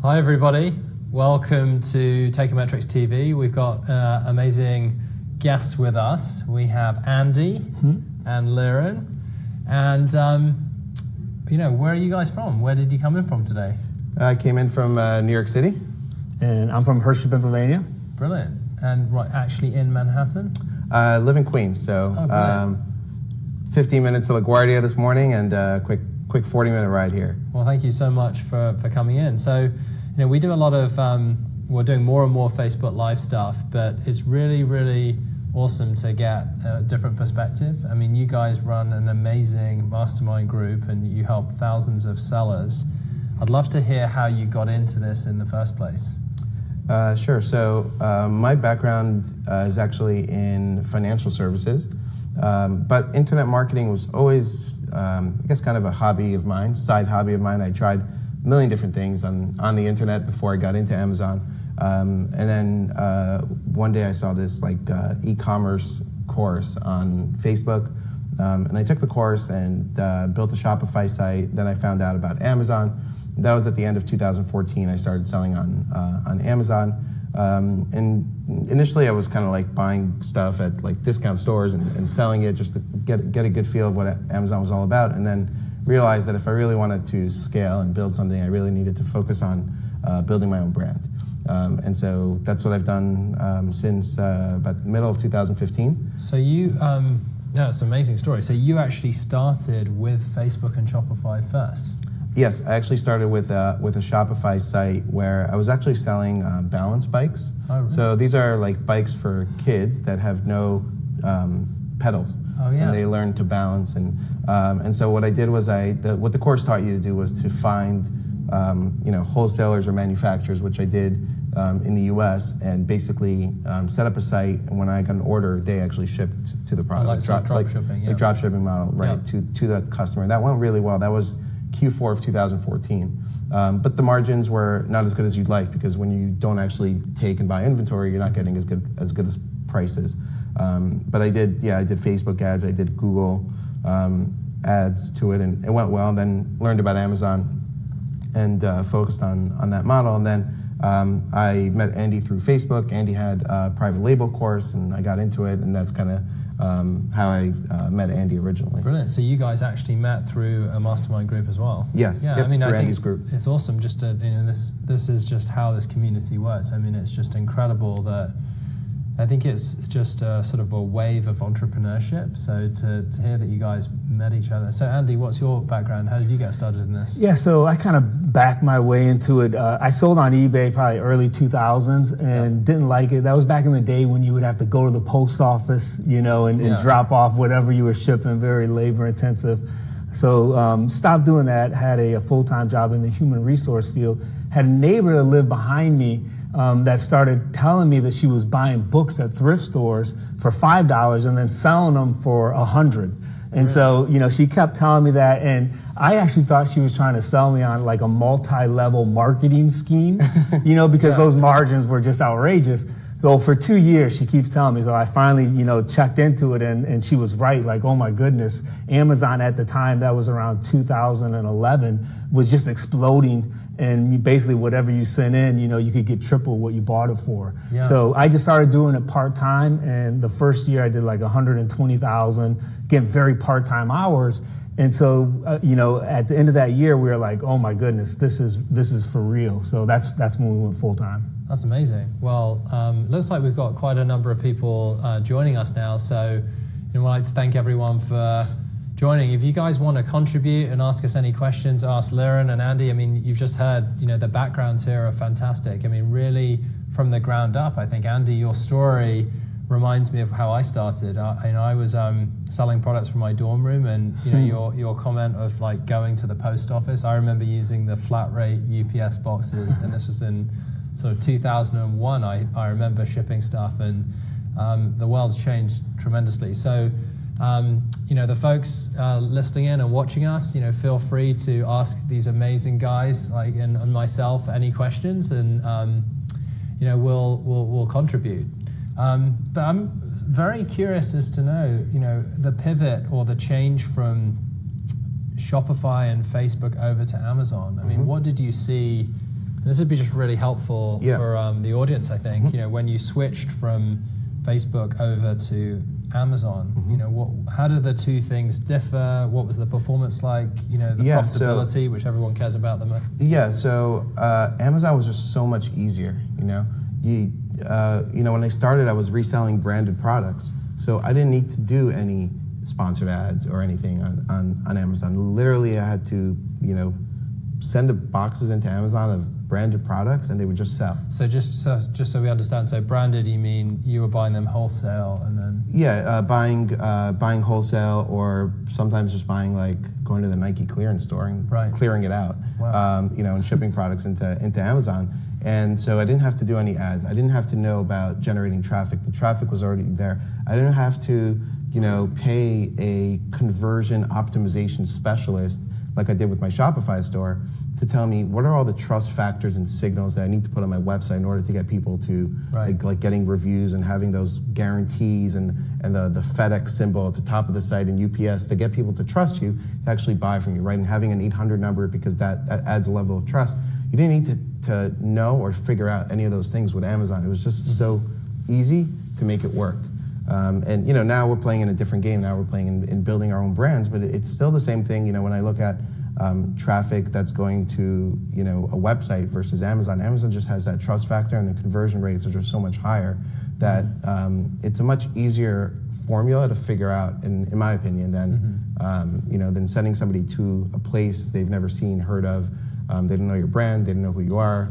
Hi everybody, welcome to TeikaTV. We've got amazing guests with us. We have Andy and Liran. And where are you guys from? Where did you come in from today? I came in from New York City. And I'm from Hirschkorn, Pennsylvania. Brilliant. And actually in Manhattan? I live in Queens, so 15 minutes to LaGuardia this morning and a quick 40-minute ride here. Well, thank you so much for coming in. So, we do a lot of, we're doing more and more Facebook Live stuff, but it's really, really awesome to get a different perspective. I mean, you guys run an amazing mastermind group and you help thousands of sellers. I'd love to hear how you got into this in the first place. Sure. So my background is actually in financial services, but internet marketing was always, I guess, kind of a hobby of mine, side hobby of mine. I tried a million different things on the internet before I got into Amazon. And then one day I saw this e-commerce course on Facebook, and I took the course and built a Shopify site. Then I found out about Amazon. That was at the end of 2014. I started selling on Amazon. And initially I was kind of like buying stuff at like discount stores and selling it just to get a good feel of what Amazon was all about. And then realized that if I really wanted to scale and build something, I really needed to focus on building my own brand. And so that's what I've done since about the middle of 2015. So you, it's an amazing story. So you actually started with Facebook and Shopify first? Yes, I actually started with a Shopify site where I was actually selling balance bikes. Oh, really? So these are like bikes for kids that have no pedals. Oh, yeah. And they learn to balance. And so what I did was what the course taught you to do was to find wholesalers or manufacturers, which I did in the U.S. and basically set up a site. And when I got an order, they actually shipped to the product. Like drop shipping, yeah. Like drop shipping model, right, Yeah. to the customer. That went really well. That was Q4 of 2014. But the margins were not as good as you'd like because when you don't actually take and buy inventory, you're not getting as good as prices. But I did Facebook ads, I did Google ads to it, and it went well. And then learned about Amazon and focused on that model. And then I met Andy through Facebook. Andy had a private label course, and I got into it, and that's kind of how I met Andy originally. Brilliant. So you guys actually met through a mastermind group as well? Yes. Yeah. Yep, I mean, I think Andy's group. It's awesome. Just to this is just how this community works. I mean, it's just incredible that. I think it's just a sort of a wave of entrepreneurship. So to hear that you guys met each other. So Andy, what's your background? How did you get started in this? Yeah, so I kind of backed my way into it. I sold on eBay probably early 2000s and didn't like it. That was back in the day when you would have to go to the post office, and drop off whatever you were shipping, very labor intensive. So stopped doing that, had a full-time job in the human resource field, had a neighbor that lived behind me that started telling me that she was buying books at thrift stores for $5 and then selling them for $100. And so, she kept telling me that, and I actually thought she was trying to sell me on like a multi-level marketing scheme, because those margins were just outrageous. So for 2 years, she keeps telling me. So I finally, checked into it, and she was right. Like, oh my goodness, Amazon at the time, that was around 2011, was just exploding. And basically, whatever you sent in, you could get triple what you bought it for. Yeah. So I just started doing it part time, and the first year I did like 120,000, getting very part time hours. And so, at the end of that year, we were like, oh my goodness, this is for real. So that's when we went full time. That's amazing. Well, looks like we've got quite a number of people joining us now. So, I'd like to thank everyone for joining. If you guys want to contribute and ask us any questions, ask Liran and Andy. I mean, you've just heard, the backgrounds here are fantastic. I mean, really from the ground up. I think, Andy, your story reminds me of how I started. I was selling products from my dorm room, and your comment of like going to the post office. I remember using the flat rate UPS boxes, and this was in sort of 2001. I remember shipping stuff, and the world's changed tremendously. So, the folks listening in and watching us, feel free to ask these amazing guys and myself any questions, and we'll contribute. But I'm very curious as to know, the pivot or the change from Shopify and Facebook over to Amazon. I mean, what did you see This would be just really helpful for the audience, I think. You know, when you switched from Facebook over to Amazon, you know, how do the two things differ? What was the performance like? You know, the profitability, which everyone cares about the most. Yeah, so Amazon was just so much easier. You know, you know, when I started, I was reselling branded products, so I didn't need to do any sponsored ads or anything on Amazon. Literally, I had to, you know, send the boxes into Amazon of branded products, and they would just sell. So just so we understand, so branded, you mean you were buying them wholesale and then? Yeah, buying wholesale, or sometimes just buying, like going to the Nike clearance store and clearing it out. Wow. You know, and shipping products into Amazon. And so I didn't have to do any ads. I didn't have to know about generating traffic. The traffic was already there. I didn't have to, you know, pay a conversion optimization specialist like I did with my Shopify store to tell me what are all the trust factors and signals that I need to put on my website in order to get people to like getting reviews and having those guarantees and the FedEx symbol at the top of the site and UPS to get people to trust you to actually buy from you, right? And having an 800 number, because that adds a level of trust. You didn't need to know or figure out any of those things with Amazon. It was just so easy to make it work. And you know, now we're playing in a different game. Now we're playing in building our own brands, but it's still the same thing. You know, when I look at traffic that's going to, you know, a website versus Amazon, Amazon just has that trust factor, and the conversion rates are just so much higher that it's a much easier formula to figure out, in my opinion, than you know, than sending somebody to a place they've never seen, heard of. They don't know your brand, they don't know who you are.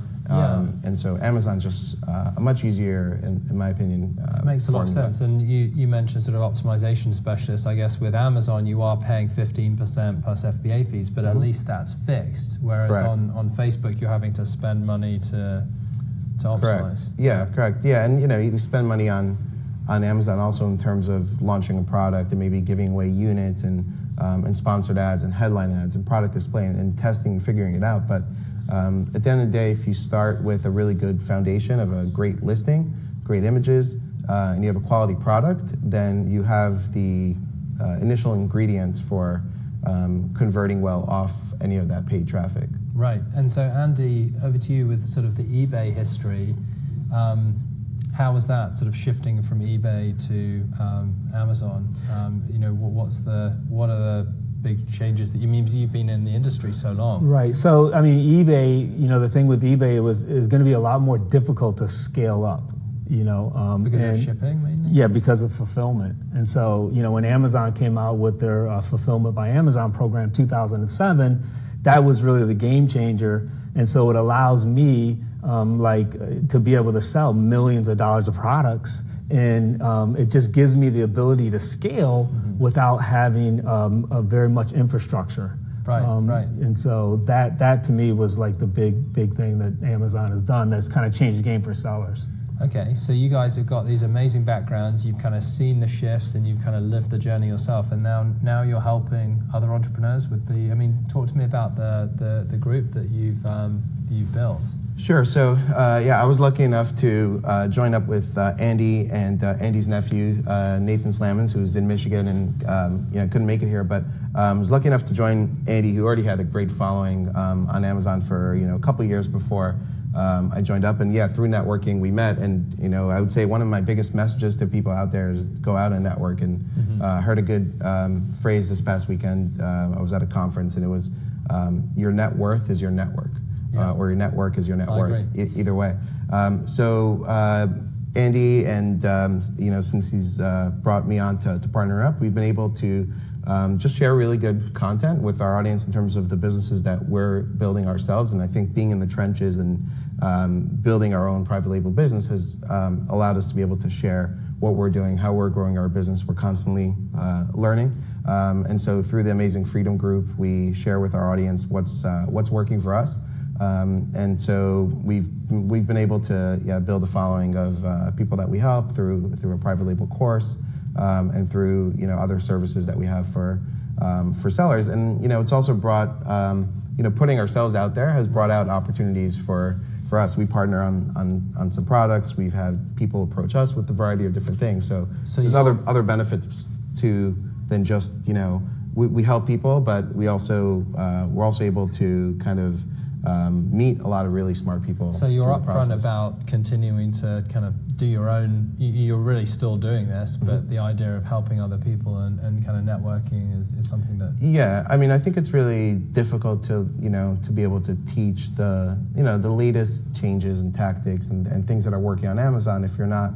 And so Amazon's just a much easier, in my opinion, it makes a lot of sense. And you mentioned sort of optimization specialists. I guess with Amazon, you are paying 15% plus FBA fees, but at least that's fixed. Whereas on Facebook, you're having to spend money to optimize. Correct. Yeah, correct. Yeah, and you know, you spend money on Amazon also in terms of launching a product and maybe giving away units and sponsored ads and headline ads and product display and testing and figuring it out. But at the end of the day, if you start with a really good foundation of a great listing, great images, and you have a quality product, then you have the initial ingredients for converting well off any of that paid traffic. Right. And so, Andy, over to you with sort of the eBay history. How was that sort of shifting from eBay to Amazon? You know, what are the big changes that you mean, because you've been in the industry so long? Right. So, I mean, eBay, you know, the thing with eBay is going to be a lot more difficult to scale up, you know. Because of shipping, mainly? Yeah, because of fulfillment. And so, you know, when Amazon came out with their Fulfillment by Amazon program 2007, that was really the game changer. And so it allows me to be able to sell millions of dollars of products, and it just gives me the ability to scale without having a very much infrastructure. Right. And so that to me was like the big thing that Amazon has done that's kind of changed the game for sellers. Okay, so you guys have got these amazing backgrounds, you've kind of seen the shifts and you've kind of lived the journey yourself, and now you're helping other entrepreneurs with talk to me about the group that you've built. Sure. So, I was lucky enough to join up with Andy and Andy's nephew, Nathan Slamans, who's in Michigan and couldn't make it here. But I was lucky enough to join Andy, who already had a great following on Amazon for a couple years before I joined up. And through networking we met. And I would say one of my biggest messages to people out there is go out and network. And heard a good phrase this past weekend. I was at a conference, and it was your net worth is your network. Or your network is your net worth, either way. Andy, and since he's brought me on to partner up, we've been able to just share really good content with our audience in terms of the businesses that we're building ourselves. And I think being in the trenches and building our own private label business has allowed us to be able to share what we're doing, how we're growing our business. We're constantly learning. And so through the Amazing Freedom Group, we share with our audience what's working for us. And so we've been able to build a following of people that we help through a private label course, and through other services that we have for sellers. And it's also brought putting ourselves out there has brought out opportunities for us. We partner on some products. We've had people approach us with a variety of different things. So there's other benefits to than just we help people, but we're also able to kind of meet a lot of really smart people. So you're through the upfront process. about continuing to kind of do your own, you're really still doing this, but the idea of helping other people and kind of networking is something that... Yeah, I mean, I think it's really difficult to, to be able to teach the latest changes and tactics and things that are working on Amazon if you're not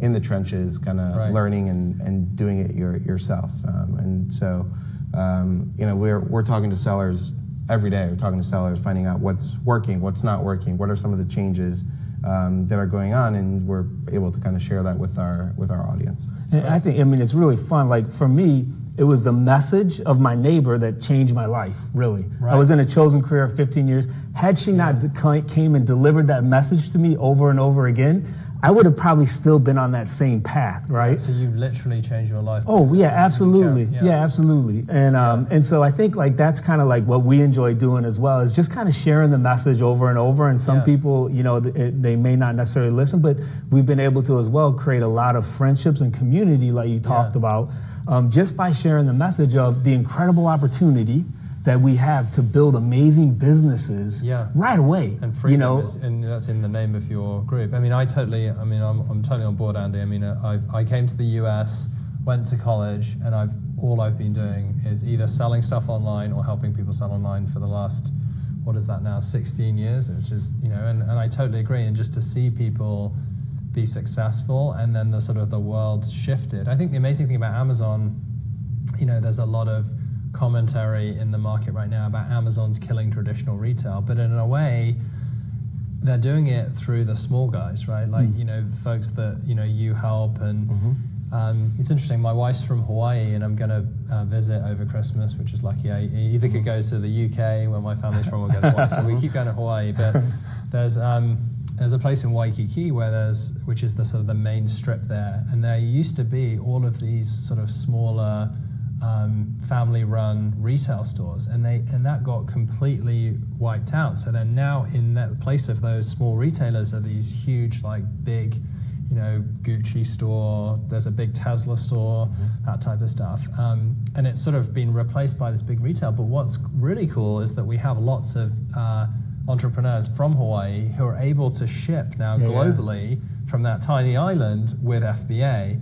in the trenches kind of learning and doing it yourself. And so, we're talking to sellers every day. We're talking to sellers, finding out what's working, what's not working, what are some of the changes that are going on, and we're able to kind of share that with our audience. And I think, it's really fun. Like for me, it was the message of my neighbor that changed my life, really. Right. I was in a chosen career of 15 years. Had she not came and delivered that message to me over and over again, I would have probably still been on that same path, right? So you literally changed your life. Oh yeah, absolutely. Yeah, absolutely. And so I think like that's kind of like what we enjoy doing as well, is just kind of sharing the message over and over. And some people, they may not necessarily listen, but we've been able to as well create a lot of friendships and community, like you talked about, just by sharing the message of the incredible opportunity that we have to build amazing businesses right away. And freedom and that's in the name of your group. I'm totally on board, Andy. I came to the US, went to college, and all I've been doing is either selling stuff online or helping people sell online for the last, 16 years, which is, and I totally agree. And just to see people be successful and then the world shifted. I think the amazing thing about Amazon, there's a lot of commentary in the market right now about Amazon's killing traditional retail, but in a way they're doing it through the small guys, right? Like folks that you help, and it's interesting. My wife's from Hawaii, and I'm going to visit over Christmas, which is lucky. I either could go to the UK where my family's from, or go to Hawaii. So we keep going to Hawaii, but there's a place in Waikiki which is the main strip there, and there used to be all of these sort of smaller family-run retail stores, and that got completely wiped out. So then now in that place of those small retailers are these huge, big, Gucci store. There's a big Tesla store, that type of stuff, and it's sort of been replaced by this big retail. But what's really cool is that we have lots of entrepreneurs from Hawaii who are able to ship now globally from that tiny island with FBA.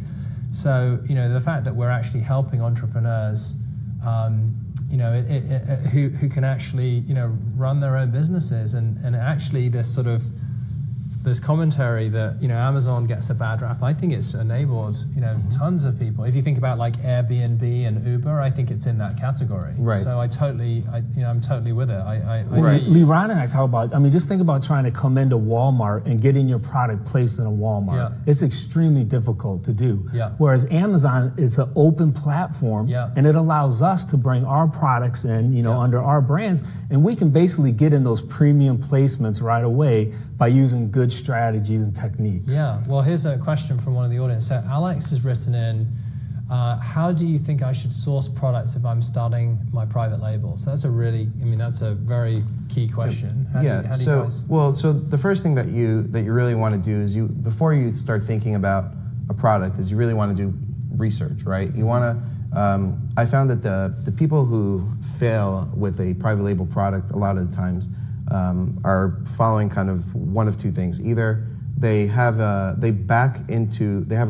So, the fact that we're actually helping entrepreneurs, who can actually, run their own businesses, and actually this commentary that, Amazon gets a bad rap. I think it's enabled, tons of people. If you think about Airbnb and Uber, I think it's in that category. Right. So I'm totally with it. Liran and I talk about, just think about trying to come into Walmart and getting your product placed in a Walmart. Yeah. It's extremely difficult to do. Yeah. Whereas Amazon is an open platform, and it allows us to bring our products in, under our brands, and we can basically get in those premium placements right away by using good strategies and techniques. Yeah, well, here's a question from one of the audience. So Alex has written in, how do you think I should source products if I'm starting my private label? So that's that's a very key question. So the first thing that you really want to do is before you start thinking about a product, is you really want to do research, right? You want to, I found that the people who fail with a private label product a lot of the times are following kind of one of two things. Either they have a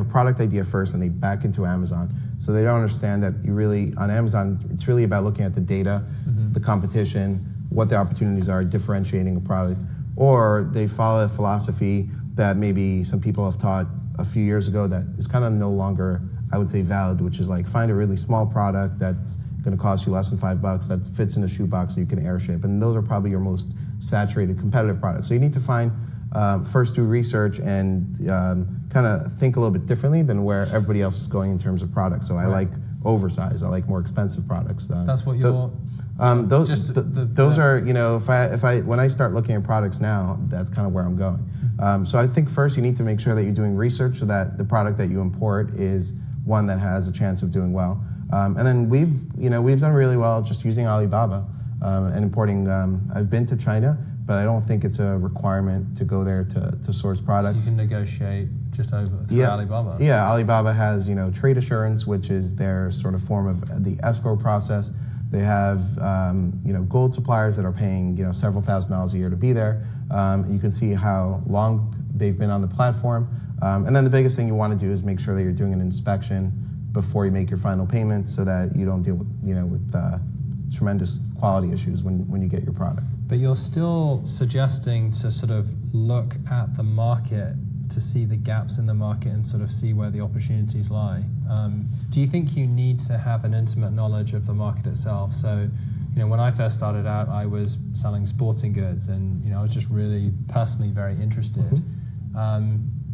product idea first and they back into Amazon. So they don't understand that on Amazon, it's really about looking at the data, the competition, what the opportunities are, differentiating a product. Or they follow a philosophy that maybe some people have taught a few years ago that is kind of no longer, I would say, valid, which is find a really small product that's going to cost you less than $5 that fits in a shoebox so you can airship. And those are probably your most saturated competitive products. So you need to find, first do research and kind of think a little bit differently than where everybody else is going in terms of products. So I like oversized, I like more expensive products. That's what you're... those are, when I start looking at products now, that's kind of where I'm going. So I think first you need to make sure that you're doing research so that the product that you import is one that has a chance of doing well. And then we've done really well just using Alibaba and importing. I've been to China, but I don't think it's a requirement to go there to source products. So you can negotiate just over through Alibaba. Yeah, Alibaba has trade assurance, which is their sort of form of the escrow process. They have gold suppliers that are paying several $1,000s a year to be there. You can see how long they've been on the platform. And then the biggest thing you want to do is make sure that you're doing an inspection before you make your final payment, so that you don't deal with tremendous quality issues when you get your product. But you're still suggesting to sort of look at the market to see the gaps in the market and sort of see where the opportunities lie. Do you think you need to have an intimate knowledge of the market itself? So, when I first started out, I was selling sporting goods, and I was just really personally very interested.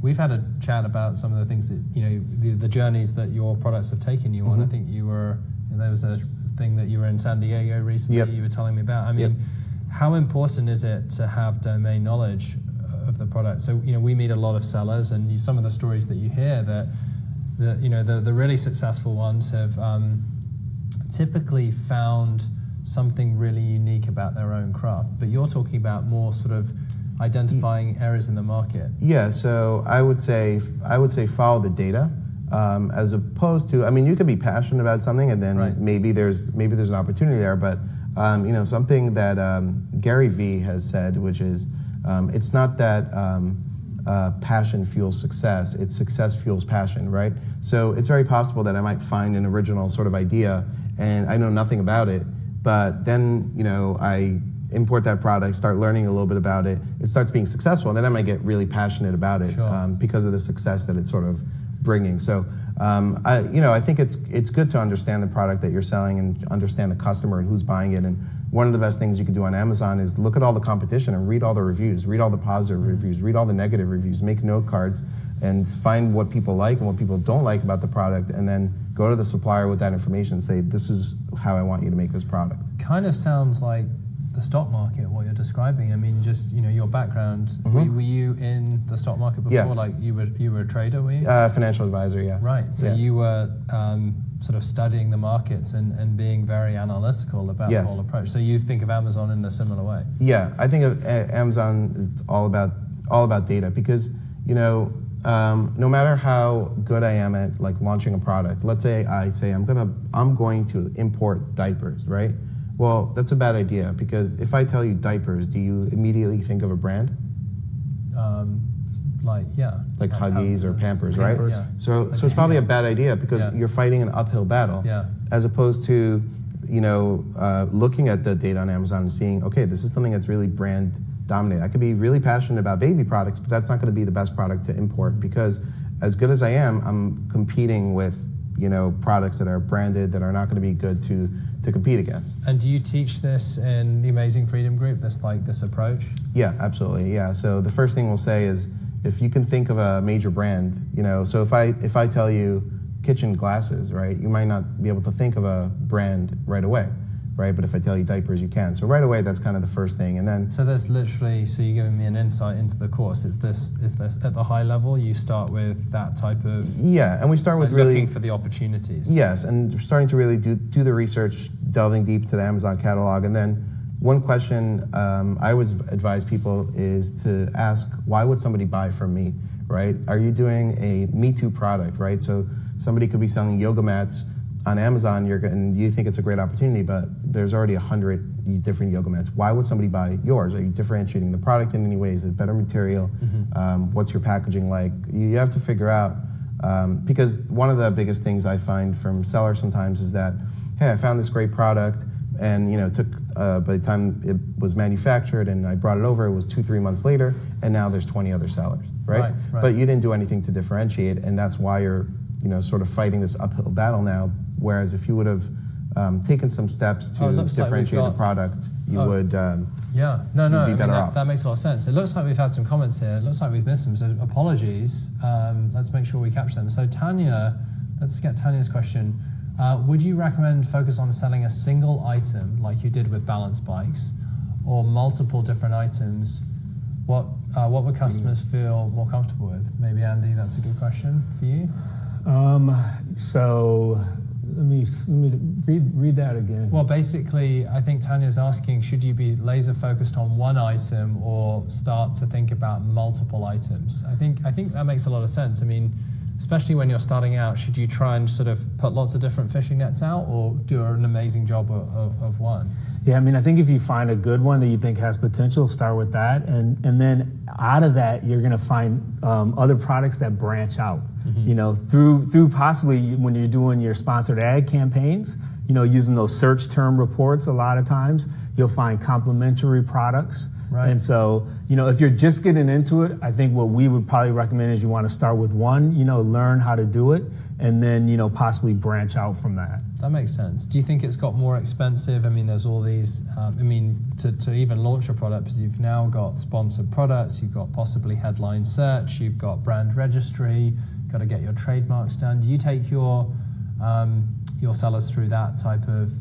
We've had a chat about some of the things that the journeys that your products have taken you on. I think there was a thing that you were in San Diego recently. Yep. You were telling me about. I mean, how important is it to have domain knowledge of the product? So we meet a lot of sellers, and some of the stories that you hear that the really successful ones have typically found something really unique about their own craft. But you're talking about more sort of identifying areas in the market. Yeah, so I would say follow the data, as opposed to, you could be passionate about something, and then maybe there's an opportunity there. But something that Gary Vee has said, which is it's not that passion fuels success; it's success fuels passion, right? So it's very possible that I might find an original sort of idea, and I know nothing about it, but then I import that product, start learning a little bit about it, it starts being successful, and then I might get really passionate about it. Sure. Because of the success that it's sort of bringing. So I think it's good to understand the product that you're selling and understand the customer and who's buying it. And one of the best things you can do on Amazon is look at all the competition and read all the reviews, read all the positive reviews, read all the negative reviews, make note cards, and find what people like and what people don't like about the product, and then go to the supplier with that information and say, this is how I want you to make this product. Kind of sounds like the stock market, what you're describing. I mean, just your background. Were you in the stock market before? Yeah. Like you were a trader, were you? Financial advisor, yes. Right. So you were sort of studying the markets and being very analytical about the whole approach. So you think of Amazon in a similar way? Yeah, I think of Amazon is all about data, because no matter how good I am at launching a product, let's say I say I'm going to import diapers, right? Well, that's a bad idea, because if I tell you diapers, do you immediately think of a brand? Like Huggies or Pampers, right? Yeah. So it's probably a bad idea, because you're fighting an uphill battle, as opposed to looking at the data on Amazon and seeing, okay, this is something that's really brand dominated. I could be really passionate about baby products, but that's not going to be the best product to import, because as good as I am, I'm competing with products that are branded that are not going to be good to compete against. And do you teach this in the Amazing Freedom Group, this approach? Yeah, absolutely. Yeah. So the first thing we'll say is, if you can think of a major brand, so if I tell you kitchen glasses, right, you might not be able to think of a brand right away, right? But if I tell you diapers, you can. So right away, that's kind of the first thing. And then so there's literally, so you're giving me an insight into the course. Is this at the high level? You start with that type of and we start with really looking for the opportunities. Yes, and starting to really do the research, delving deep to the Amazon catalog. And then one question I always advise people is to ask, why would somebody buy from me, right? Are you doing a Me Too product, right? So somebody could be selling yoga mats on Amazon, and you think it's a great opportunity, but there's already 100 different yoga mats. Why would somebody buy yours? Are you differentiating the product in any way? Is it better material? What's your packaging like? You have to figure out, because one of the biggest things I find from sellers sometimes is that, hey, I found this great product, and it took by the time it was manufactured and I brought it over, it was 2-3 months later, and now there's 20 other sellers, right? But you didn't do anything to differentiate, and that's why you're sort of fighting this uphill battle now. Whereas if you would have taken some steps to differentiate the product, you would be better off. That makes a lot of sense. It looks like we've had some comments here. It looks like we've missed them, so apologies. Let's make sure we capture them. So Tanya, let's get Tanya's question. Would you recommend focus on selling a single item like you did with balance bikes, or multiple different items? What would customers feel more comfortable with? Maybe Andy, that's a good question for you. So let me read that again. Well, basically, I think Tanya's asking, should you be laser focused on one item or start to think about multiple items? I think that makes a lot of sense. I mean, especially when you're starting out, should you try and sort of put lots of different fishing nets out, or do an amazing job of one? Yeah, I mean, I think if you find a good one that you think has potential, start with that, and then out of that, you're going to find other products that branch out. You know, through possibly when you're doing your sponsored ad campaigns, you know, using those search term reports, a lot of times you'll find complementary products. Right. And so, you know, if you're just getting into it, I think what we would probably recommend is you want to start with one, you know, learn how to do it, and then, you know, possibly branch out from that. That makes sense. Do you think it's got more expensive? I mean, there's all these, to even launch a product, because you've now got sponsored products, you've got possibly headline search, you've got brand registry, you've got to get your trademarks done. Do you take your sellers through that type of,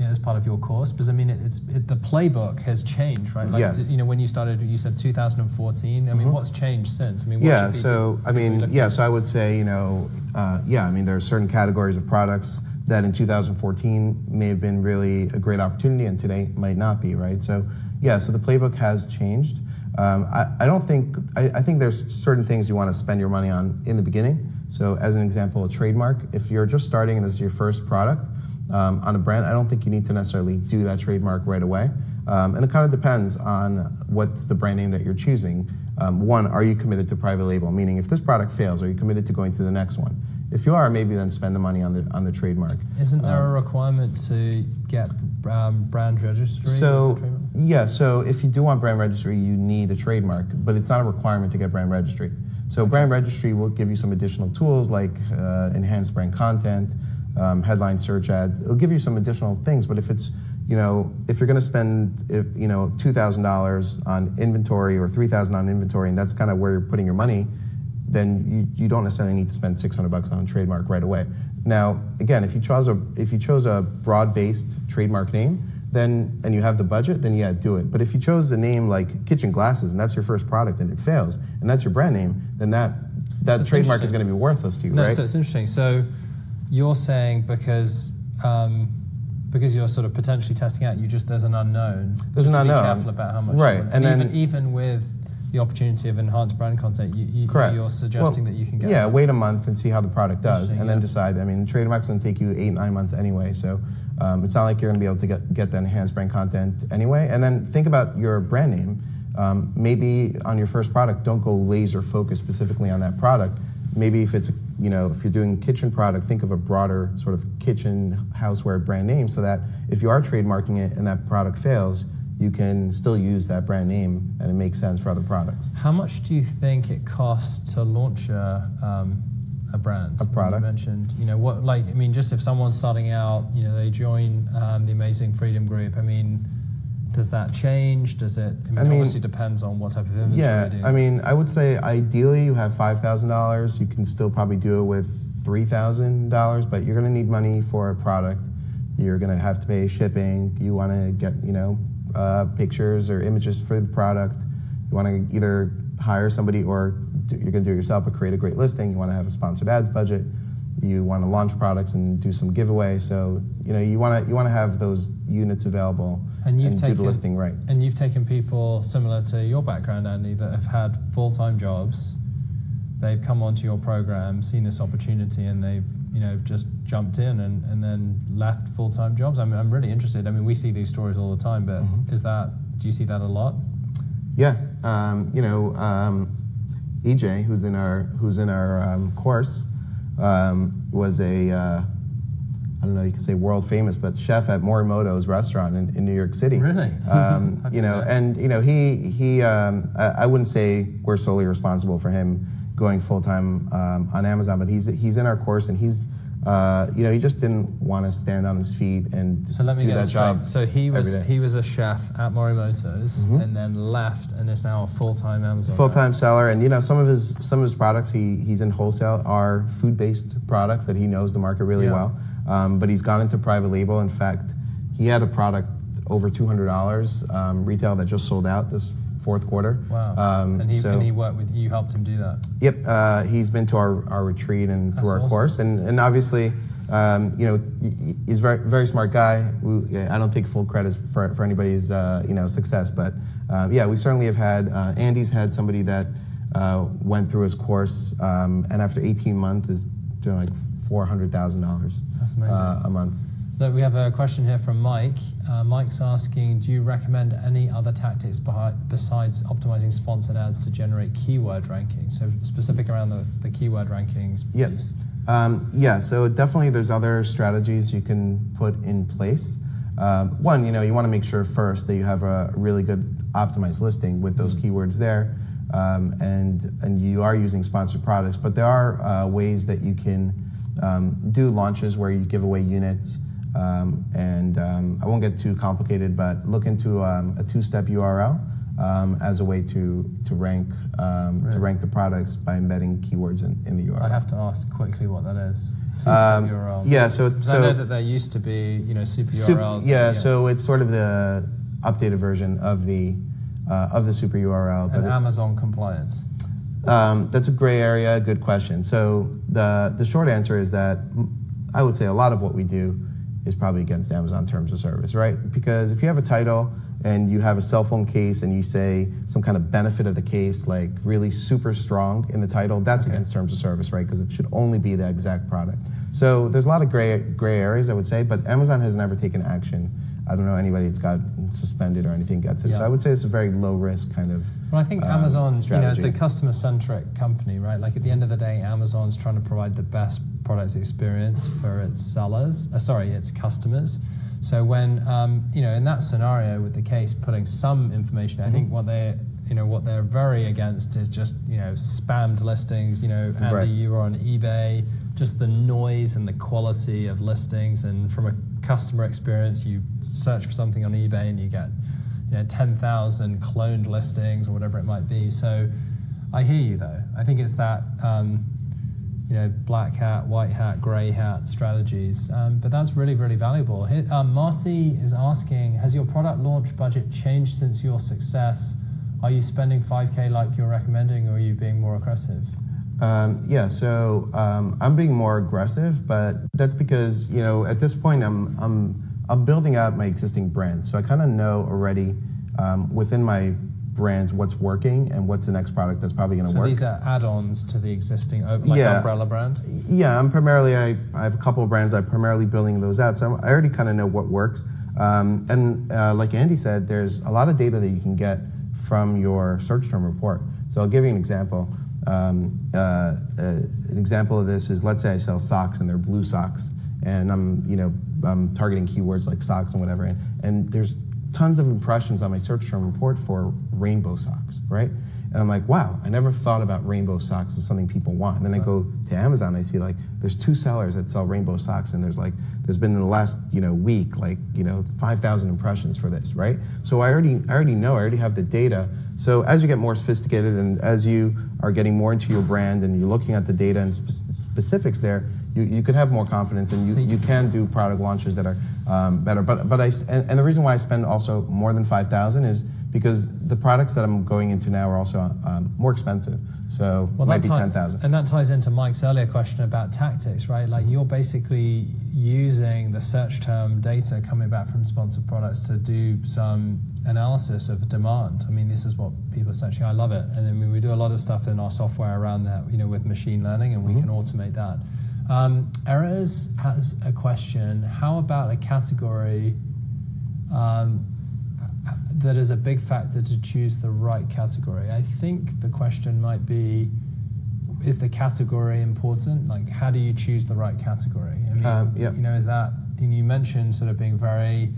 as part of your course? Because I mean, the playbook has changed, right? Like, yeah. You know, when you started, you said 2014. I mean, what's changed since? I mean, so I would say, you know, I mean, there are certain categories of products that in 2014 may have been really a great opportunity, and today might not be, right? So so the playbook has changed. I think there's certain things you want to spend your money on in the beginning. So as an example, a trademark. If you're just starting and this is your first product on a brand, I don't think you need to necessarily do that trademark right away. And it kind of depends on what's the brand name that you're choosing. One, are you committed to private label? Meaning, if this product fails, are you committed to going to the next one? If you are, maybe then spend the money on the trademark. Isn't there a requirement to get brand registry? So if you do want brand registry, you need a trademark, but it's not a requirement to get brand registry. So brand registry will give you some additional tools like enhanced brand content, headline search ads. It'll give you some additional things, but if it's, you know, if you're going to spend, $2,000 on inventory or $3,000 on inventory, and that's kind of where you're putting your money, then you don't necessarily need to spend $600 on a trademark right away. Now, again, if you chose a broad-based trademark name, and you have the budget, then do it. But if you chose a name like Kitchen Glasses and that's your first product and it fails, and that's your brand name, then that trademark is going to be worthless to you, right? So it's interesting. So you're saying because you're sort of potentially testing out, there's an unknown. There's an unknown. Be careful about how much. Right, and even with the opportunity of enhanced brand content, you're suggesting that you can get. Yeah, wait a month and see how the product does, and then decide. I mean, trademark's going to take you 8-9 months anyway, so it's not like you're going to be able to get the enhanced brand content anyway. And then think about your brand name. Maybe on your first product, don't go laser focused specifically on that product. Maybe if it's if you're doing kitchen product, think of a broader sort of kitchen houseware brand name, so that if you are trademarking it and that product fails, you can still use that brand name and it makes sense for other products. How much do you think it costs to launch a brand? A product? You mentioned, just if someone's starting out, they join the Amazing Freedom Group. I mean, does that change? Does it? It obviously depends on what type of inventory you do. I mean, I would say ideally you have $5,000. You can still probably do it with $3,000, but you're going to need money for a product. You're going to have to pay shipping. You want to get, pictures or images for the product. You want to either hire somebody or you're going to do it yourself, but create a great listing. You want to have a sponsored ads budget. You want to launch products and do some giveaway. So you want to have those units available and do the listing right. And you've taken people similar to your background, Andy, that have had full-time jobs. They've come onto your program, seen this opportunity, and they've just jumped in and then left full-time jobs. I'm really interested. I mean, we see these stories all the time, but do you see that a lot? Yeah. EJ, who's in our course, was a I don't know, you can say world famous, but chef at Morimoto's restaurant in New York City. Really? I wouldn't say we're solely responsible for him going full-time on Amazon, but he's in our course, and he's he just didn't want to stand on his feet and do that job. So he was a chef at Morimoto's and then left and is now a full-time Amazon full-time seller. And some of his products he's in wholesale are food-based products that he knows the market really well. But he's gone into private label. In fact, he had a product over $200 retail that just sold out this fourth quarter. Wow. And he worked with you, helped him do that? Yep. He's been to our retreat and through our course. And obviously, he's a very, very smart guy. I don't take full credit for anybody's success. But we certainly have had, Andy's had somebody that went through his course, and after 18 months is doing like $400,000 That's amazing. A month. Look, we have a question here from Mike. Mike's asking, do you recommend any other tactics besides optimizing sponsored ads to generate keyword rankings? So specific around the keyword rankings. Yes. Yeah, so definitely there's other strategies you can put in place. One, you want to make sure first that you have a really good optimized listing with those keywords there, and you are using sponsored products, but there are ways that you can do launches where you give away units. I won't get too complicated, but look into a two-step URL as a way to rank the products by embedding keywords in the URL. I have to ask quickly what that is. Two-step URL. Yeah, I know that there used to be super URLs. Yeah, so it's sort of the updated version of the super URL. And Amazon compliant. That's a gray area. Good question. So the short answer is that I would say a lot of what we do is probably against Amazon terms of service, right? Because if you have a title and you have a cell phone case and you say some kind of benefit of the case, like really super strong in the title, that's against terms of service, right? Because it should only be the exact product. So there's a lot of gray areas, I would say, but Amazon has never taken action. I don't know anybody that's got suspended or anything gets it. Yeah. So I would say it's a very low risk kind of Well, I think Amazon, strategy. It's a customer centric company, right? Like at the end of the day, Amazon's trying to provide the best product experience for its its customers. So when, in that scenario with the case, putting some information, I think what they're very against is just, spammed listings, Andy, Right. you were on eBay, just the noise and the quality of listings, and from a customer experience, you search for something on eBay and you get 10,000 cloned listings or whatever it might be. So I hear you though. I think it's that black hat, white hat, grey hat strategies, but that's really, really valuable. Marty is asking, has your product launch budget changed since your success? Are you spending 5K like you're recommending, or are you being more aggressive? So I'm being more aggressive, but that's because at this point I'm building out my existing brand, so I kind of know already within my brands what's working and what's the next product that's probably going to work. So these are add-ons to the existing umbrella brand? Yeah, I have a couple of brands I'm primarily building those out, so I already kind of know what works. Like Andy said, there's a lot of data that you can get from your search term report. So I'll give you an example. An example of this is, let's say I sell socks and they're blue socks, and I'm targeting keywords like socks and whatever, and there's tons of impressions on my search term report for rainbow socks, right? And I'm like, wow, I never thought about rainbow socks as something people want. And then I go to Amazon, I see like there's 2 sellers that sell rainbow socks, and there's been in the last week 5,000 impressions for this, right? So I already have the data. So as you get more sophisticated and as you are getting more into your brand and you're looking at the data and specifics there, you could have more confidence, and you can do product launches that are better. But the reason why I spend also more than 5,000 is because the products that I'm going into now are also more expensive. So it might be 10,000. And that ties into Mike's earlier question about tactics, right? Like you're basically using the search term data coming back from sponsored products to do some analysis of demand. I mean, this is what people are searching. I love it. And I mean, we do a lot of stuff in our software around that, with machine learning, and we can automate that. Erez has a question. How about a category that is a big factor to choose the right category? I think the question might be, is the category important? Like, how do you choose the right category? I mean, is that, you mentioned sort of being very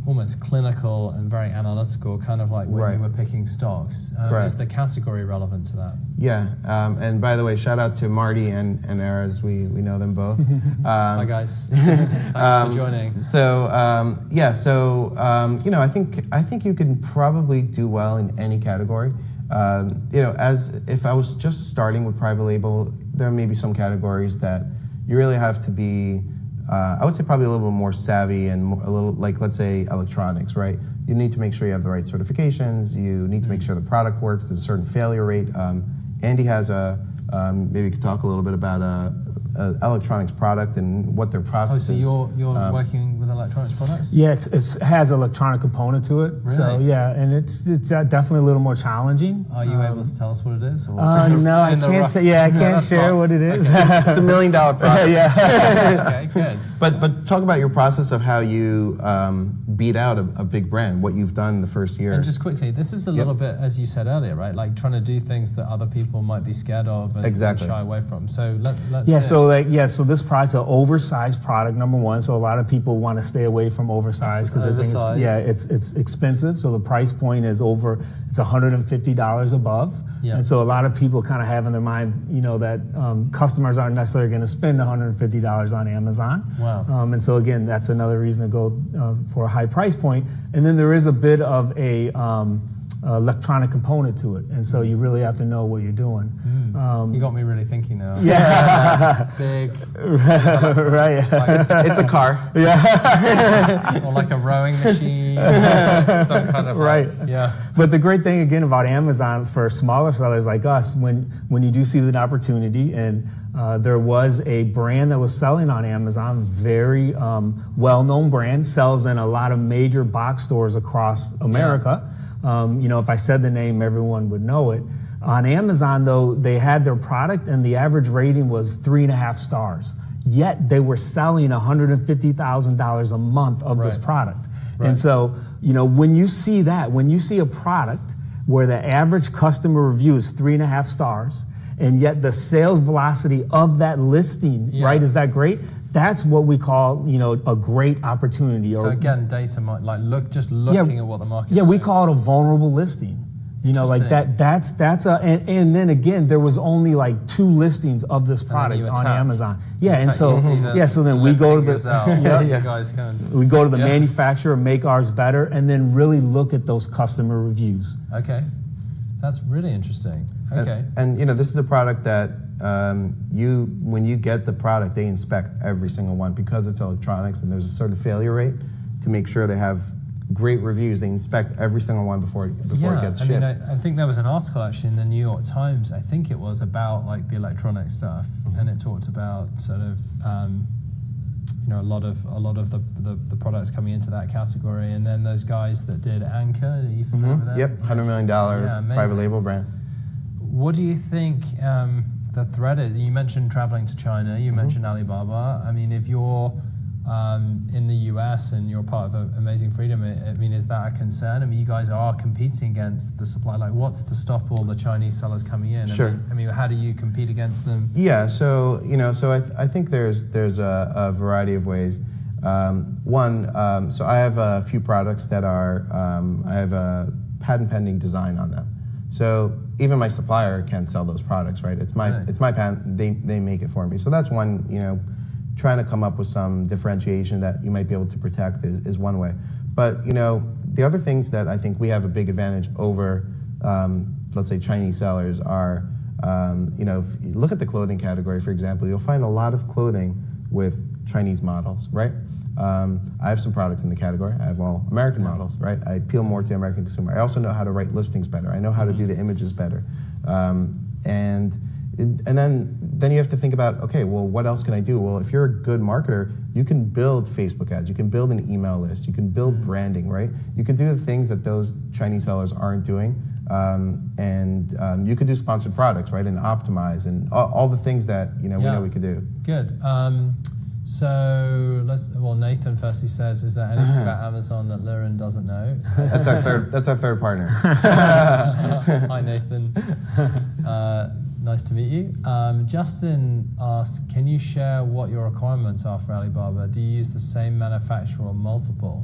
almost clinical and very analytical, kind of like when you were picking stocks. Is the category relevant to that? Yeah, and by the way, shout out to Marty and Erez. We know them both. Hi guys, thanks for joining. I think you can probably do well in any category. As if I was just starting with private label, there may be some categories that you really have to be. I would say probably a little bit more savvy and a little, like, let's say electronics, right? You need to make sure you have the right certifications. You need to make sure the product works. There's a certain failure rate. Andy has maybe you could talk a little bit about electronics product and what their process is. So you're working with electronics products? Yeah, it has an electronic component to it. Really? So yeah, and it's definitely a little more challenging. Are you able to tell us what it is? Or No, I can't say. Yeah, I can't share what it is. It's $1 million product. Yeah. Okay, good. But talk about your process of how you beat out a big brand, what you've done in the first year. And just quickly, this is a little bit, as you said earlier, right? Like trying to do things that other people might be scared of and shy away from. So let's so this product's an oversized product, number one. So a lot of people want to stay away from oversized because they think it's expensive. So the price point is it's $150 above. Yeah. And so a lot of people kind of have in their mind, that customers aren't necessarily going to spend $150 on Amazon. Wow. And so again, that's another reason to go for a high price point. And then there is a bit of a electronic component to it, and so you really have to know what you're doing. You got me really thinking now. Yeah. Big. Right. Like it's a car. Yeah. Or like a rowing machine. Some kind of right. Yeah. But the great thing again about Amazon for smaller sellers like us, when you do see an opportunity, and there was a brand that was selling on Amazon, very well-known brand, sells in a lot of major box stores across America. If I said the name, everyone would know it. On Amazon, though, they had their product and the average rating was 3.5 stars. Yet they were selling $150,000 a month of this product. Right. And so, when you see that, when you see a product where the average customer review is 3.5 stars, and yet the sales velocity of that listing, right, is that great? That's what we call, a great opportunity. So again, data might looking at what the market. Yeah, we call it a vulnerable listing. Like that. That's and then again, there was only like 2 listings of this product on Amazon. Yeah, and so so then we go to we go to the manufacturer, make ours better, and then really look at those customer reviews. Okay, that's really interesting. Okay, and this is a product that when you get the product, they inspect every single one because it's electronics and there's a sort of failure rate to make sure they have great reviews. They inspect every single one before it gets shipped. I think there was an article actually in the New York Times, I think it was, about like the electronic stuff, and it talked about sort of a lot of the products coming into that category, and then those guys that did Anchor. Are you familiar with that? Yep, $100 million private label brand. What do you think the threat is? You mentioned traveling to China. You mentioned Alibaba. I mean, if you're in the US and you're part of Amazing Freedom, is that a concern? I mean, you guys are competing against the supply. Like, what's to stop all the Chinese sellers coming in? Sure. I mean, how do you compete against them? Yeah, so I think there's a variety of ways. So I have a few products that are I have a patent pending design on them. So even my supplier can't sell those products, right? It's my patent. They make it for me. So that's one. Trying to come up with some differentiation that you might be able to protect is one way. But the other things that I think we have a big advantage over, let's say, Chinese sellers are, if you look at the clothing category, for example, you'll find a lot of clothing with Chinese models, right? I have some products in the category. I have all American models, right? I appeal more to the American consumer. I also know how to write listings better. I know how to do the images better. And then you have to think about, okay, well, what else can I do? Well, if you're a good marketer, you can build Facebook ads, you can build an email list, you can build branding, right? You can do the things that those Chinese sellers aren't doing, and you could do sponsored products, right, and optimize, and all the things that we know we could do. Good. So Nathan firstly says, is there anything about Amazon that Liran doesn't know? That's our third partner. Hi, Nathan. Nice to meet you. Justin asks, can you share what your requirements are for Alibaba? Do you use the same manufacturer or multiple?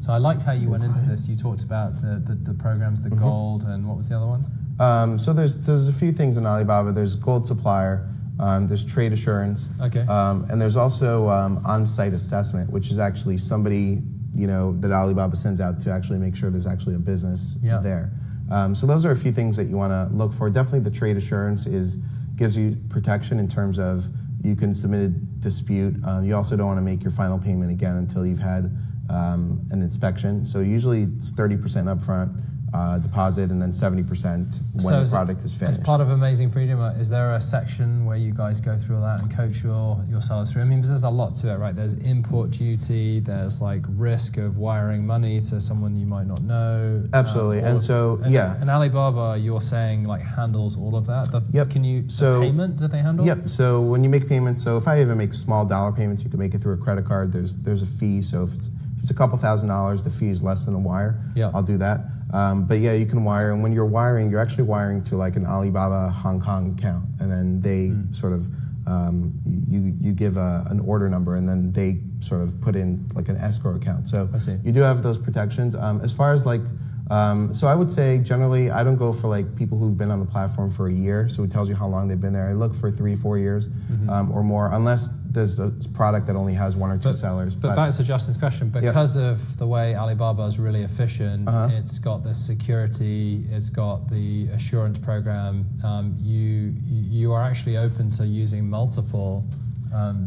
So I liked how you went into this. You talked about the programs, the gold, and what was the other one? So there's a few things in Alibaba. There's gold supplier, there's trade assurance, and there's also on-site assessment, which is actually somebody that Alibaba sends out to actually make sure there's actually a business there. So those are a few things that you want to look for. Definitely the trade assurance gives you protection in terms of you can submit a dispute. You also don't want to make your final payment again until you've had an inspection. So usually it's 30% upfront, deposit, and then 70% when the product is finished. As part of Amazing Freedom, is there a section where you guys go through all that and coach your sellers through? I mean, because there's a lot to it, right? There's import duty, there's like risk of wiring money to someone you might not know. Absolutely, And Alibaba, you're saying like handles all of that. Yep. The payment that they handle? Yep. So when you make payments, so if I even make small dollar payments, you can make it through a credit card. There's a fee. So if it's a couple $1,000s, the fee is less than a wire. Yeah. I'll do that. But yeah, you can wire, and when you're wiring, you're actually wiring to like an Alibaba Hong Kong account, and then they sort of you give an order number, and then they sort of put in like an escrow account. So I see. you do have those protections. As far as like, so I would say generally I don't go for like people who've been on the platform for a year, so it tells you how long they've been there. I look for 3-4 years or more, unless there's a product that only has 1 or 2 sellers. But back to Justin's question, because of the way Alibaba is really efficient, it's got the security, it's got the assurance program. You are actually open to using multiple.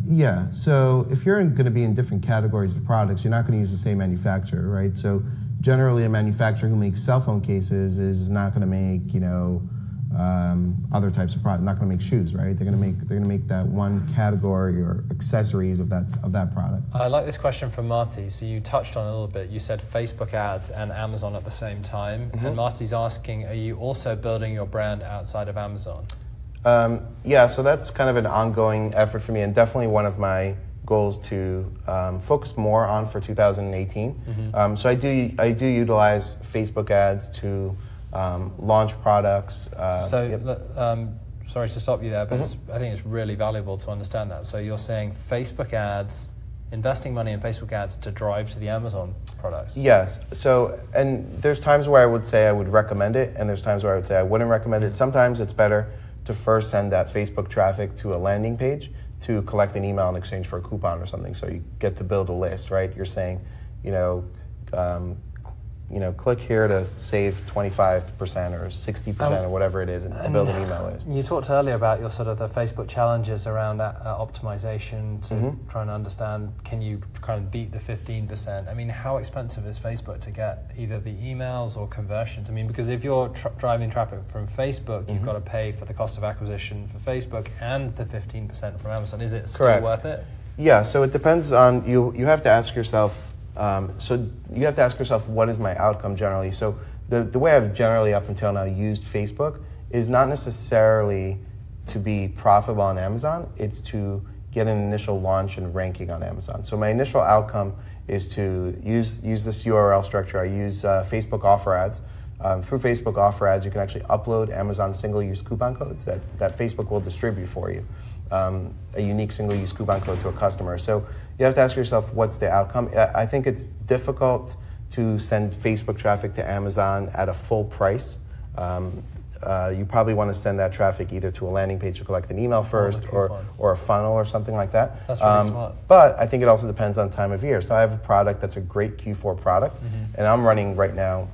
Yeah. So if you're going to be in different categories of products, you're not going to use the same manufacturer, right? So generally, a manufacturer who makes cell phone cases is not going to make, other types of products. Not going to make shoes, right? They're going to make that one category or accessories of that product. I like this question from Marty. So you touched on it a little bit. You said Facebook ads and Amazon at the same time. And Marty's asking, are you also building your brand outside of Amazon? Yeah. So that's kind of an ongoing effort for me, and definitely one of my goals to focus more on for 2018. So I do utilize Facebook ads to launch products. Sorry to stop you there, but I think it's really valuable to understand that. So you're saying Facebook ads, investing money in Facebook ads to drive to the Amazon products? Yes. So, and there's times where I would say I would recommend it, and there's times where I would say I wouldn't recommend it. Sometimes it's better to first send that Facebook traffic to a landing page to collect an email in exchange for a coupon or something. So you get to build a list, right? You're saying, click here to save 25% or 60% or whatever it is, and to build an email list. You talked earlier about your sort of the Facebook challenges around optimization to try and understand, can you kind of beat the 15%? I mean, how expensive is Facebook to get either the emails or conversions? I mean, because if you're driving traffic from Facebook, you've got to pay for the cost of acquisition for Facebook and the 15% from Amazon. Is it still worth it? Yeah, so it depends on, you have to ask yourself, what is my outcome generally? So the way I've generally up until now used Facebook is not necessarily to be profitable on Amazon, it's to get an initial launch and ranking on Amazon. So my initial outcome is to use this URL structure. I use Facebook offer ads. Through Facebook offer ads, you can actually upload Amazon single-use coupon codes that Facebook will distribute for you, a unique single-use coupon code to a customer. So you have to ask yourself, what's the outcome? I think it's difficult to send Facebook traffic to Amazon at a full price. You probably want to send that traffic either to a landing page to collect an email first, or a funnel or something like that. That's really smart. But I think it also depends on time of year. So I have a product that's a great Q4 product, and I'm running right now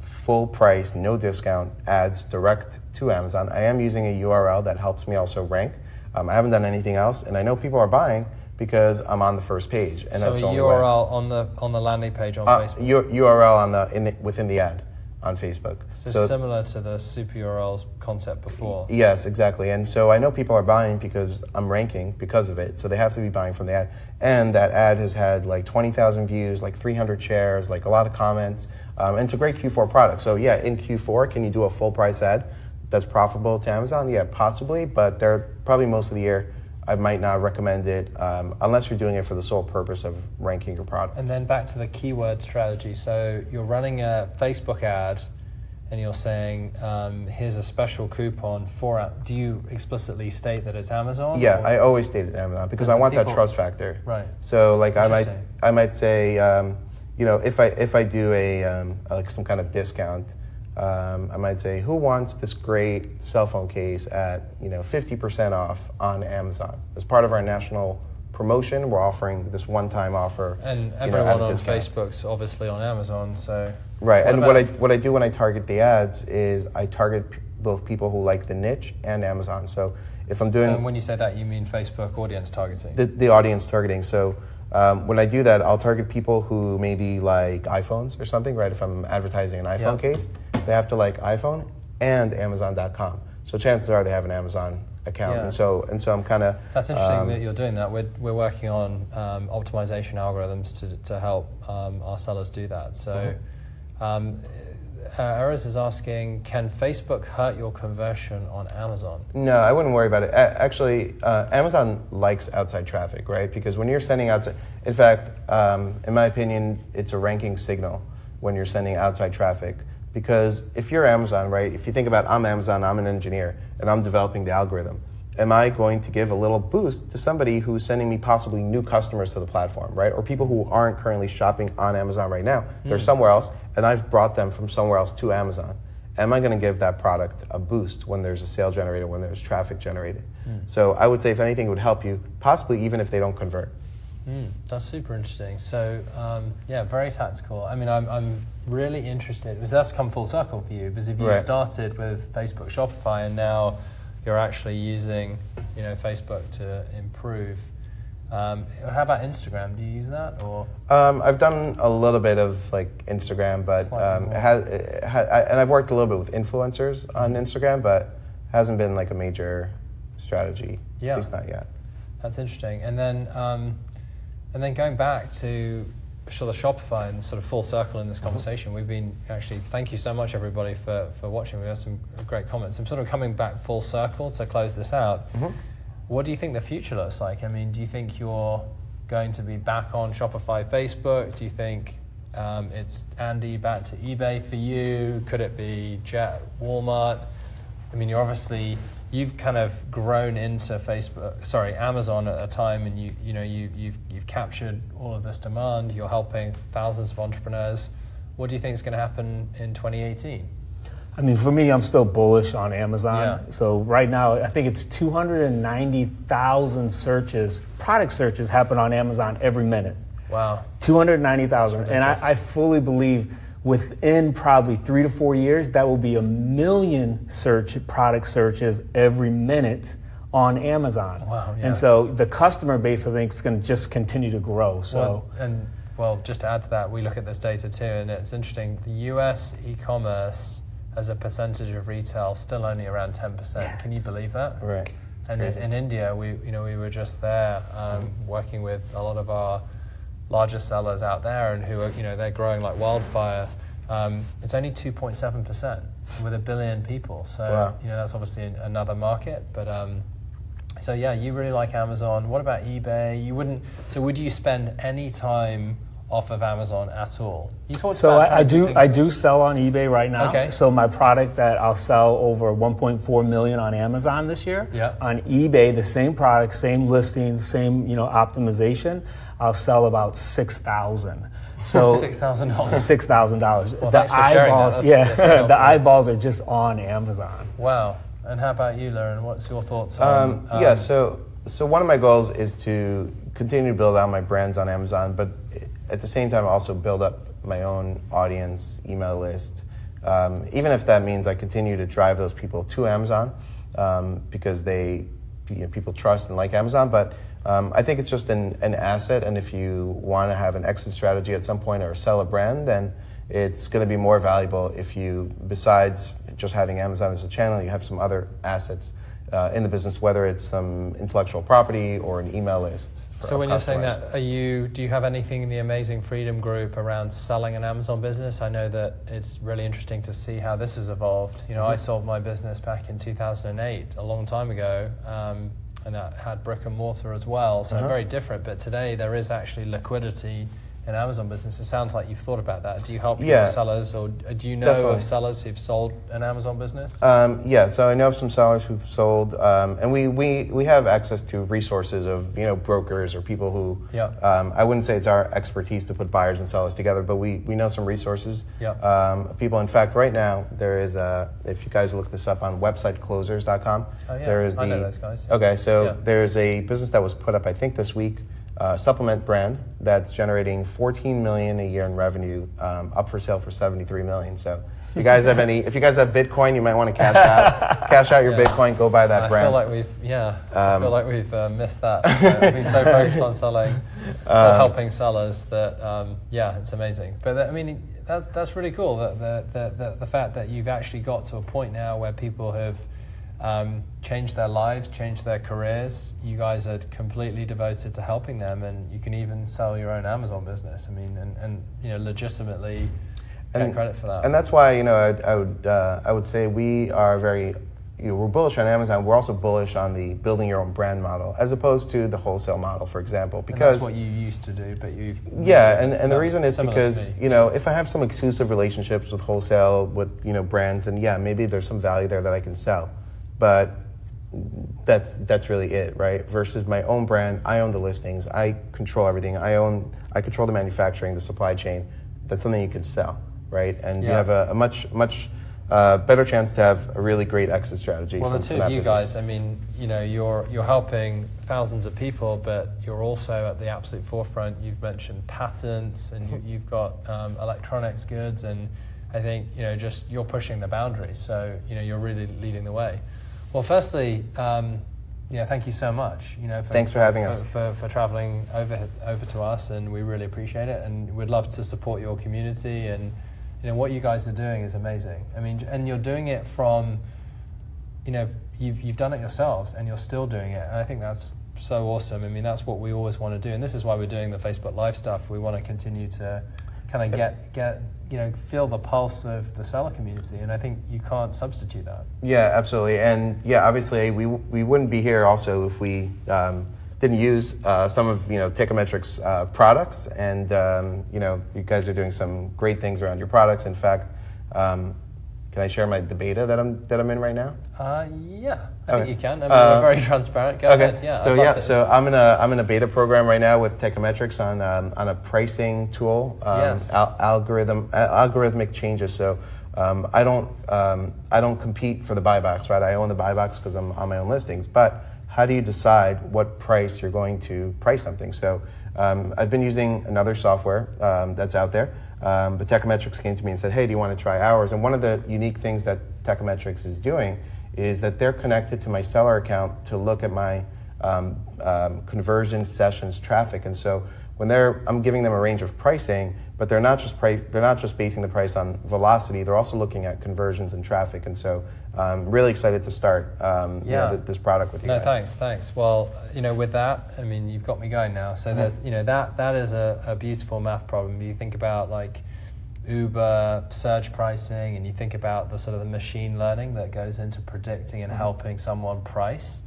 full price, no discount ads direct to Amazon. I am using a URL that helps me also rank. I haven't done anything else, and I know people are buying because I'm on the first page. And so that's a URL on the landing page on Facebook? URL within the ad on Facebook. So similar to the super URLs concept before. Yes, exactly. And so I know people are buying because I'm ranking because of it. So they have to be buying from the ad. And that ad has had like 20,000 views, like 300 shares, like a lot of comments. And it's a great Q4 product. So yeah, in Q4, can you do a full price ad that's profitable to Amazon? Yeah, possibly. But they're probably most of the year, I might not recommend it unless you're doing it for the sole purpose of ranking your product. And then back to the keyword strategy. So you're running a Facebook ad and you're saying, here's a special coupon for, do you explicitly state that it's Amazon? Yeah, I always state it Amazon because I want that trust factor. Right. So like I might say, if I do a like some kind of discount, I might say, who wants this great cell phone case at 50% off on Amazon? As part of our national promotion, we're offering this one-time offer. And everyone on Facebook's obviously on Amazon, so. Right, and what I do when I target the ads is I target both people who like the niche and Amazon. So if I'm doing. And when you say that, you mean Facebook audience targeting? The audience targeting. So when I do that, I'll target people who maybe like iPhones or something, right? If I'm advertising an iPhone case, they have to like iPhone and Amazon.com. So chances are they have an Amazon account, and so I'm kind of. That's interesting that you're doing that. We're working on optimization algorithms to help our sellers do that. So, Eris is asking, can Facebook hurt your conversion on Amazon? No, I wouldn't worry about it. Actually, Amazon likes outside traffic, right? Because when you're sending outside, in fact, in my opinion, it's a ranking signal when you're sending outside traffic. Because if you're Amazon, right, if you think about I'm Amazon, I'm an engineer, and I'm developing the algorithm, am I going to give a little boost to somebody who's sending me possibly new customers to the platform, right? Or people who aren't currently shopping on Amazon right now. They're somewhere else, and I've brought them from somewhere else to Amazon. Am I going to give that product a boost when there's a sale generated, when there's traffic generated? So I would say if anything, it would help you, possibly even if they don't convert. That's super interesting. So, yeah, very tactical. I mean, I'm really interested, because that's come full circle for you, because if you started with Facebook Shopify and now you're actually using, Facebook to improve. How about Instagram? Do you use that, or? I've done a little bit of like Instagram, but and I've worked a little bit with influencers on Instagram, but hasn't been like a major strategy. At least not yet. That's interesting. And then going back to the Shopify and sort of full circle in this conversation, we've been actually, thank you so much everybody for watching. We have some great comments. I'm sort of coming back full circle to close this out. What do you think the future looks like? I mean, do you think you're going to be back on Shopify Facebook? Do you think it's Andy back to eBay for you? Could it be Jet, Walmart? I mean, you've kind of grown into Amazon at a time, and you've captured all of this demand. You're helping thousands of entrepreneurs. What do you think is going to happen in 2018? I mean, for me, I'm still bullish on Amazon. So right now, I think it's 290,000 searches, product searches happen on Amazon every minute. Wow. 290,000. And I fully believe within probably 3 to 4 years, that will be 1 million product searches every minute on Amazon. Wow, yeah. And so the customer base, I think, is going to just continue to grow. So. Well, just to add to that, we look at this data too, and it's interesting. The US e-commerce as a percentage of retail still only around 10%. Yeah. Can you believe that? Right. And in India, we were just there working with a lot of our largest sellers out there, and who are, they're growing like wildfire. It's only 2.7% with 1 billion people. So, that's obviously another market. But so yeah, you really like Amazon. What about eBay? So would you spend any time off of Amazon at all? You talked about I do sell on eBay right now. Okay. So my product that I'll sell over 1.4 million on Amazon this year. Yeah. On eBay, the same product, same listings, same optimization, I'll sell about 6,000. So $6,000. $6,000. Well, the thanks for sharing eyeballs, that. the eyeballs are just on Amazon. Wow. And how about you, Liran? What's your thoughts on? So one of my goals is to continue to build out my brands on Amazon, but at the same time also build up my own audience, email list. Even if that means I continue to drive those people to Amazon because people trust and like Amazon. But I think it's just an asset, and if you want to have an exit strategy at some point or sell a brand, then it's going to be more valuable if you, besides just having Amazon as a channel, you have some other assets in the business, whether it's some intellectual property or an email list. So when you're saying that, do you have anything in the Amazing Freedom group around selling an Amazon business? I know that it's really interesting to see how this has evolved. I sold my business back in 2008, a long time ago, and that had brick and mortar as well, so very different. But today there is actually liquidity in Amazon business. It sounds like you've thought about that. Do you help your sellers, or do you know of sellers who've sold an Amazon business? So I know of some sellers who've sold, and we have access to resources of brokers or people who I wouldn't say it's our expertise to put buyers and sellers together, but we know some resources. People. In fact, right now there is if you guys look this up on websiteclosers.com, there is I know those guys. Okay, so there's a business that was put up I think this week. Supplement brand that's generating $14 million a year in revenue, up for sale for $73 million. So If you guys have Bitcoin, you might want to cash out your Bitcoin. Go buy that brand. I feel like we've missed that. We've been so focused on selling or helping sellers that it's amazing. But I mean, that's really cool. The fact that you've actually got to a point now where people have changed their lives, changed their careers. You guys are completely devoted to helping them, and you can even sell your own Amazon business. I mean, and legitimately get credit for that. And that's why I would say we are very. We're bullish on Amazon. We're also bullish on the building your own brand model, as opposed to the wholesale model, for example. Because and that's what you used to do, but you've and the reason is because if I have some exclusive relationships with wholesale with brands, and maybe there's some value there that I can sell, but that's really it, right? Versus my own brand, I own the listings, I control everything, I control the manufacturing, the supply chain. That's something you can sell, right? And you have a much better chance to have a really great exit strategy. Well, the two of you guys, I mean, you're helping thousands of people, but you're also at the absolute forefront. You've mentioned patents, and you've got electronics goods, and I think just you're pushing the boundaries. So you're really leading the way. Well, firstly, thank you so much. Thanks for having us. For traveling over to us, and we really appreciate it. And we'd love to support your community, and what you guys are doing is amazing. I mean, and you're doing it from, you've done it yourselves, and you're still doing it. And I think that's so awesome. I mean, that's what we always want to do, and this is why we're doing the Facebook Live stuff. We want to continue to kind of get feel the pulse of the seller community, and I think you can't substitute that. Yeah, absolutely, and obviously we wouldn't be here also if we didn't use some of TeikaMetrix products, and you guys are doing some great things around your products. In fact, can I share the beta that I'm in right now? I think you can. I mean, we're very transparent. Go ahead. Yeah. So I'm in a beta program right now with TeikaMetrix on a pricing tool, algorithmic changes. So I don't compete for the buy box, right? I own the buy box because I'm on my own listings, but how do you decide what price you're going to price something? So I've been using another software that's out there, but TeikaMetrix came to me and said, hey, do you want to try ours? And one of the unique things that TeikaMetrix is doing is that they're connected to my seller account to look at my conversion sessions traffic. And so when I'm giving them a range of pricing, but they're not just basing the price on velocity, they're also looking at conversions and traffic. And so I'm really excited to start this product with you guys. Thanks. Well, with that, I mean, you've got me going now. So there's, that is a beautiful math problem. You think about like Uber surge pricing, and you think about the sort of the machine learning that goes into predicting and helping someone price.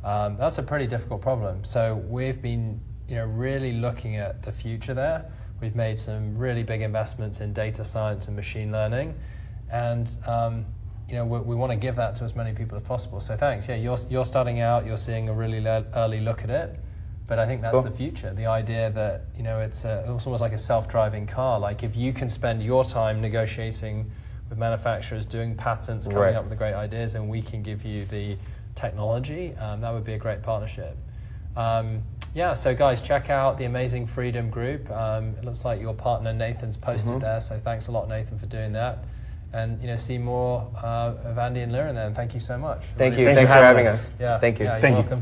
That's a pretty difficult problem. So we've been, really looking at the future there. We've made some really big investments in data science and machine learning, and we want to give that to as many people as possible. So thanks. Yeah, you're starting out. You're seeing a really early look at it, but I think that's the future. The idea that it's almost like a self-driving car. Like if you can spend your time negotiating with manufacturers, doing patents, coming up with the great ideas, and we can give you the technology, that would be a great partnership. So guys, check out the Amazing Freedom Group. It looks like your partner Nathan's posted there, so thanks a lot, Nathan, for doing that. And see more of Andy and Liran there, and thank you so much. Thank you. Thanks for having us. Yeah. Thank you. Yeah, you're welcome.